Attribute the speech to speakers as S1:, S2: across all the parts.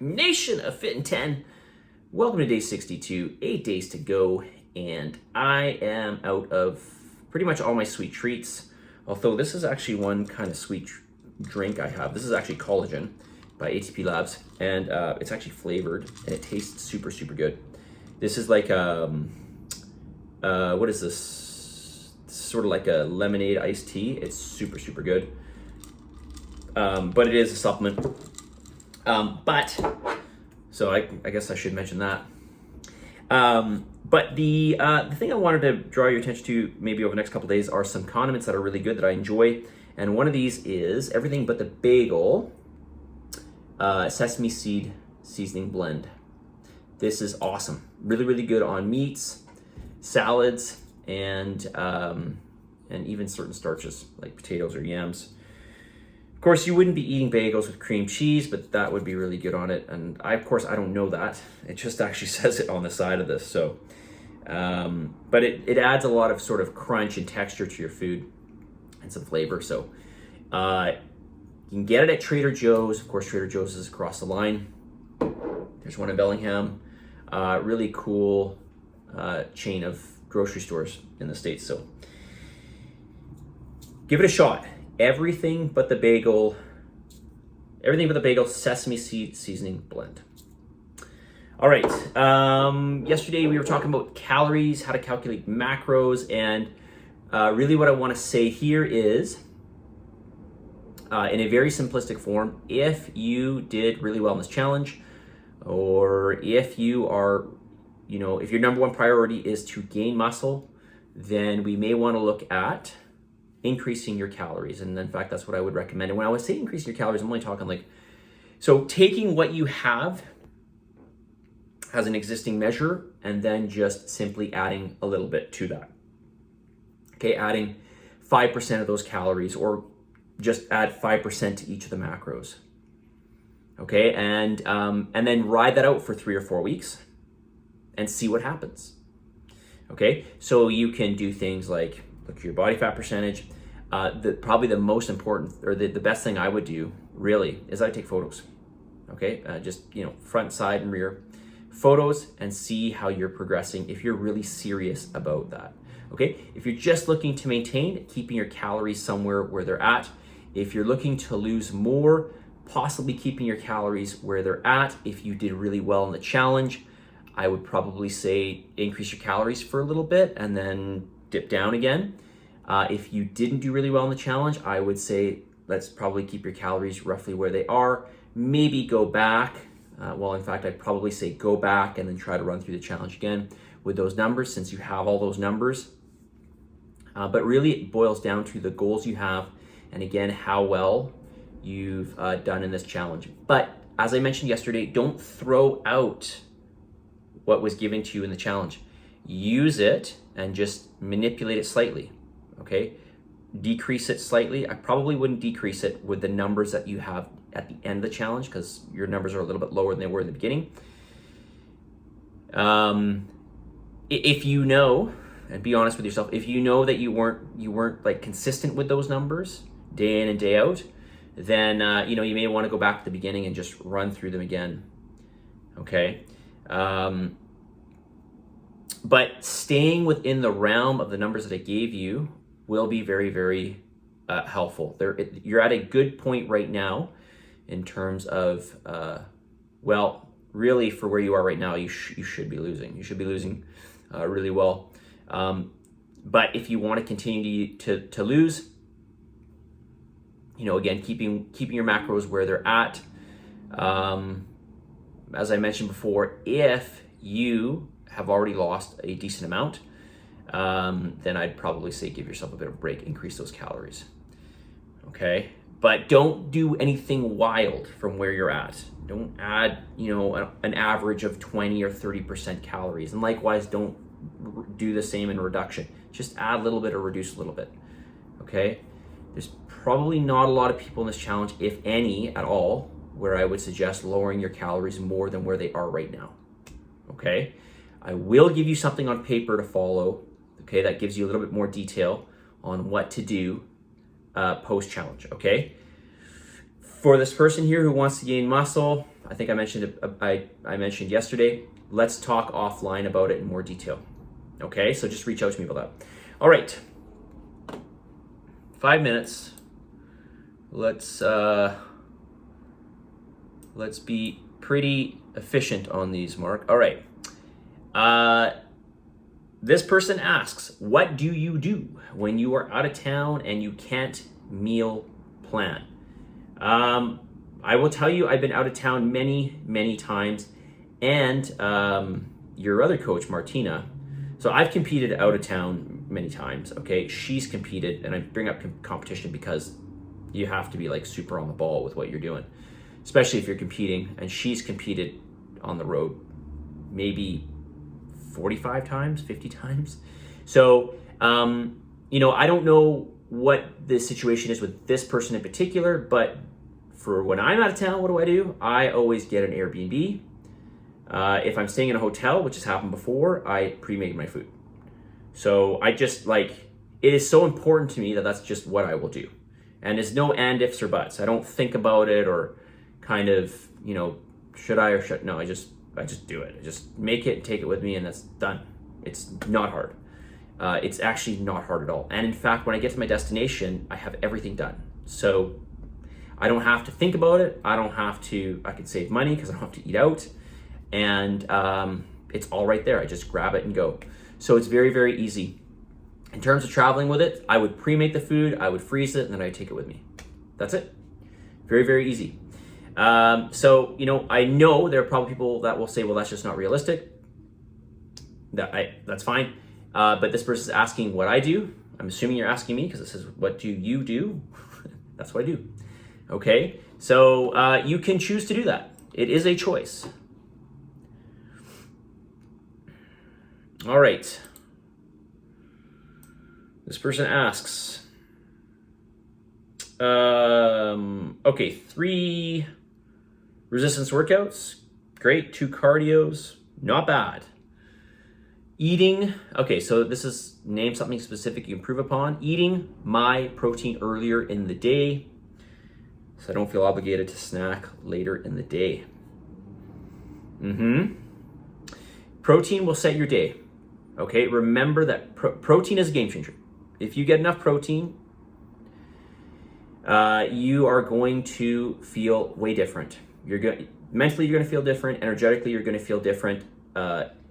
S1: Nation of Fit in 10. Welcome to day 62, 8 days to go, and I am out of pretty much all my sweet treats, although this is actually one kind of sweet drink I have. This is actually collagen by ATP Labs, and it's actually flavored, and it tastes super, super good. This is like, what is this? It's sort of like a lemonade iced tea. It's super, super good, but it is a supplement. So I guess I should mention that. But the thing I wanted to draw your attention to maybe over the next couple of days are some condiments that are really good that I enjoy. And one of these is Everything But the Bagel sesame seed seasoning blend. This is awesome. Really, really good on meats, salads, and even certain starches like potatoes or yams. Of course, you wouldn't be eating bagels with cream cheese, but that would be really good on it. And of course, I don't know that. It just actually says it on the side of this. So, but it adds a lot of sort of crunch and texture to your food and some flavor. So you can get it at Trader Joe's. Of course, Trader Joe's is across the line. There's one in Bellingham. Really cool chain of grocery stores in the States. So give it a shot. Everything But the Bagel sesame seed seasoning blend. All right, yesterday we were talking about calories, how to calculate macros, and really what I want to say here is, in a very simplistic form, if you did really well in this challenge, or if you are, if your number one priority is to gain muscle, then we may want to look at increasing your calories. And in fact, that's what I would recommend. And when I would say increasing your calories, I'm only talking so taking what you have as an existing measure and then just simply adding a little bit to that. Okay, adding 5% of those calories, or just add 5% to each of the macros. Okay, and then ride that out for 3 or 4 weeks and see what happens. Okay, so you can do things like look at your body fat percentage. Probably the most important, or the best thing I would do really is I take photos. Okay, just front, side, and rear photos, and see how you're progressing if you're really serious about that. Okay, if you're just looking to maintain, keeping your calories somewhere where they're at. If you're looking to lose more, possibly keeping your calories where they're at. If you did really well in the challenge, I would probably say increase your calories for a little bit and then dip down again. If you didn't do really well in the challenge, I would say let's probably keep your calories roughly where they are. Maybe go back. In fact, I'd probably say go back and then try to run through the challenge again with those numbers, since you have all those numbers. But really, it boils down to the goals you have, and again, how well you've done in this challenge. But as I mentioned yesterday, don't throw out what was given to you in the challenge. Use it and just manipulate it slightly. Okay, decrease it slightly. I probably wouldn't decrease it with the numbers that you have at the end of the challenge, because your numbers are a little bit lower than they were in the beginning. If you know, and be honest with yourself, if you know that you weren't like consistent with those numbers day in and day out, then you may want to go back to the beginning and just run through them again. Okay. But staying within the realm of the numbers that I gave you will be very, very helpful. You're at a good point right now in terms of, really for where you are right now, you should be losing. You should be losing really well. But if you want to continue to lose, again, keeping your macros where they're at. As I mentioned before, if you have already lost a decent amount, then I'd probably say give yourself a bit of a break, increase those calories. Okay, but don't do anything wild from where you're at. Don't add, an average of 20 or 30% calories, and likewise, don't do the same in reduction. Just add a little bit or reduce a little bit. Okay, there's probably not a lot of people in this challenge, if any at all, where I would suggest lowering your calories more than where they are right now. Okay, I will give you something on paper to follow. Okay, that gives you a little bit more detail on what to do post-challenge. Okay, for this person here who wants to gain muscle, I think I mentioned it, I mentioned yesterday. Let's talk offline about it in more detail. Okay, so just reach out to me about that. All right, 5 minutes. Let's be pretty efficient on these, Mark. All right. This person asks, what do you do when you are out of town and you can't meal plan? I will tell you, I've been out of town many, many times, and your other coach, Martina. So I've competed out of town many times. Okay, she's competed, and I bring up competition because you have to be like super on the ball with what you're doing, especially if you're competing. And she's competed on the road maybe 45 times, 50 times. So, you know, I don't know what the situation is with this person in particular, but for when I'm out of town, what do? I always get an Airbnb. If I'm staying in a hotel, which has happened before, I pre-made my food. So I just like, it is so important to me that that's just what I will do. And there's no and ifs or buts. I don't think about it or kind of, you know, should I or should, no, I just do it. I just make it and take it with me, and that's done. It's not hard. It's actually not hard at all. And in fact, when I get to my destination, I have everything done. So I don't have to think about it. I can save money because I don't have to eat out. And it's all right there. I just grab it and go. So it's very, very easy. In terms of traveling with it, I would pre-make the food, I would freeze it, and then I'd take it with me. That's it. Very, very easy. So, you know, I know there are probably people that will say, well, that's just not realistic. That's fine. But this person is asking what I do. I'm assuming you're asking me because it says, what do you do? That's what I do. Okay. So you can choose to do that. It is a choice. All right. This person asks, okay, 3 resistance workouts, great. 2 cardios, not bad. Eating, okay, so this is name something specific you can improve upon. Eating my protein earlier in the day, so I don't feel obligated to snack later in the day. Protein will set your day. Okay, remember that protein is a game changer. If you get enough protein, you are going to feel way different. Mentally, you're going to feel different. Energetically, you're going to feel different.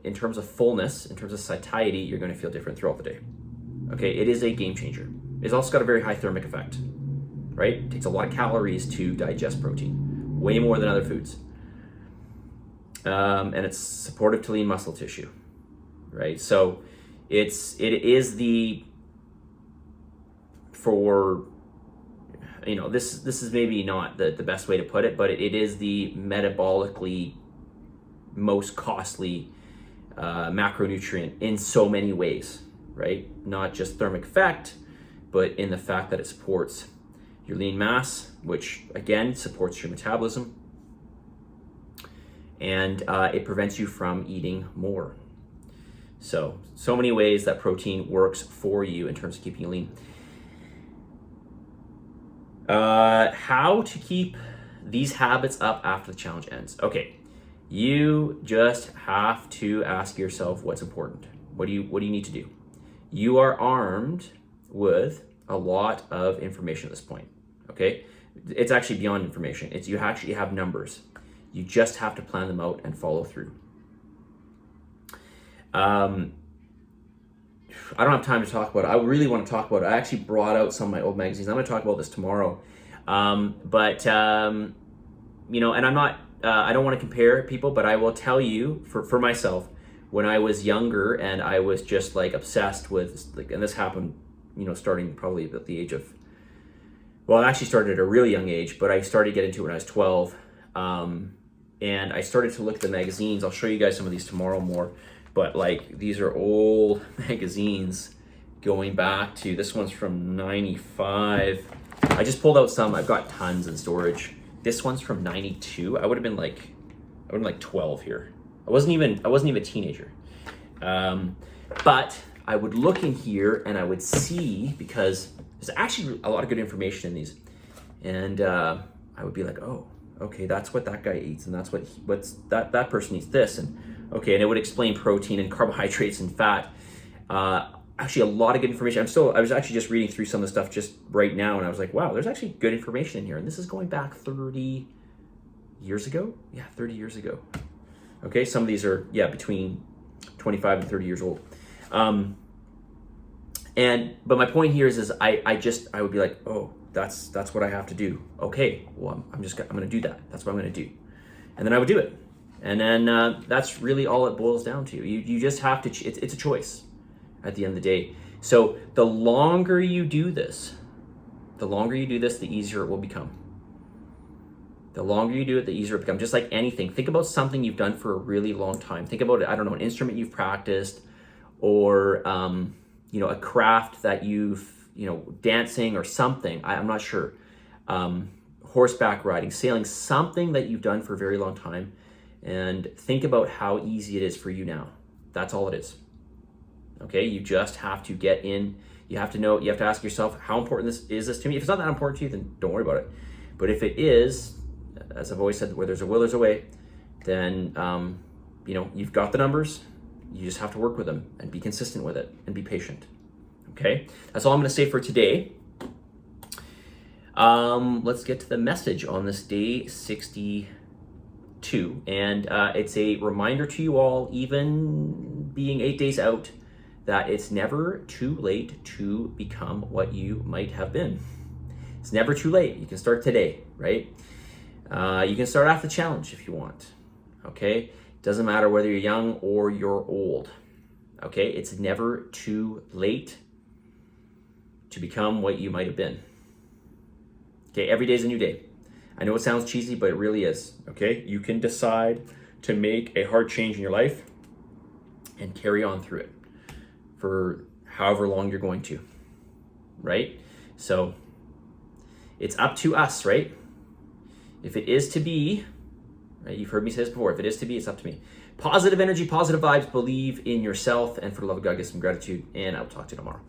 S1: In terms of fullness, in terms of satiety, you're going to feel different throughout the day. Okay, it is a game changer. It's also got a very high thermic effect, right? It takes a lot of calories to digest protein, way more than other foods. And it's supportive to lean muscle tissue, right? So it is for, you know, this is maybe not the best way to put it, but it is the metabolically most costly macronutrient in so many ways, right? Not just thermic effect, but in the fact that it supports your lean mass, which again supports your metabolism, and it prevents you from eating more. So many ways that protein works for you in terms of keeping you lean. How to keep these habits up after the challenge ends. Okay, you just have to ask yourself what's important. What do you need to do? You are armed with a lot of information at this point. Okay, it's actually beyond information. You actually have numbers. You just have to plan them out and follow through. I don't have time to talk about it. I really want to talk about it. I actually brought out some of my old magazines. I'm going to talk about this tomorrow. You know, and I'm not, I don't want to compare people, but I will tell you for myself, when I was younger and I was just like obsessed with, like, and this happened, you know, starting probably at the age of, well, it actually started at a really young age, but I started getting into it when I was 12. And I started to look at the magazines. I'll show you guys some of these tomorrow more. But like, these are old magazines going back to, this one's from 95. I just pulled out some. I've got tons in storage. This one's from 92. I would have been like 12 here. I wasn't even a teenager. But I would look in here and I would see, because there's actually a lot of good information in these. And I would be like, oh, okay, that's what that guy eats, and that's what's that person eats this, and okay, and it would explain protein and carbohydrates and fat. Actually, a lot of good information. I was actually just reading through some of the stuff just right now, and I was like, wow, there's actually good information in here. And this is going back 30 years ago. Yeah, 30 years ago. Okay, some of these are, yeah, between 25 and 30 years old. But my point here is I would be like, oh, that's what I have to do. Okay, well, I'm going to do that. That's what I'm going to do. And then I would do it. And then that's really all it boils down to. You just have to, it's a choice at the end of the day. So the longer you do this, the easier it will become. The longer you do it, the easier it becomes. Just like anything. Think about something you've done for a really long time. Think about, I don't know, an instrument you've practiced, or a craft that you've, dancing or something. I'm not sure. Horseback riding, sailing, something that you've done for a very long time. And think about how easy it is for you now. That's all it is. Okay, you just have to get in. You have to know, you have to ask yourself, how important is this to me? If it's not that important to you, then don't worry about it. But if it is, as I've always said, where there's a will, there's a way, then, you've got the numbers. You just have to work with them and be consistent with it and be patient. Okay, that's all I'm going to say for today. Let's get to the message on this day 62. And it's a reminder to you all, even being 8 days out, that it's never too late to become what you might have been. It's never too late. You can start today, right? You can start off the challenge if you want, okay? Doesn't matter whether you're young or you're old, okay? It's never too late to become what you might have been. Okay, every day's a new day. I know it sounds cheesy, but it really is, okay? You can decide to make a hard change in your life and carry on through it for however long you're going to, right? So it's up to us, right? If it is to be, right, you've heard me say this before, if it is to be, it's up to me. Positive energy, positive vibes, believe in yourself, and for the love of God, get some gratitude, and I'll talk to you tomorrow.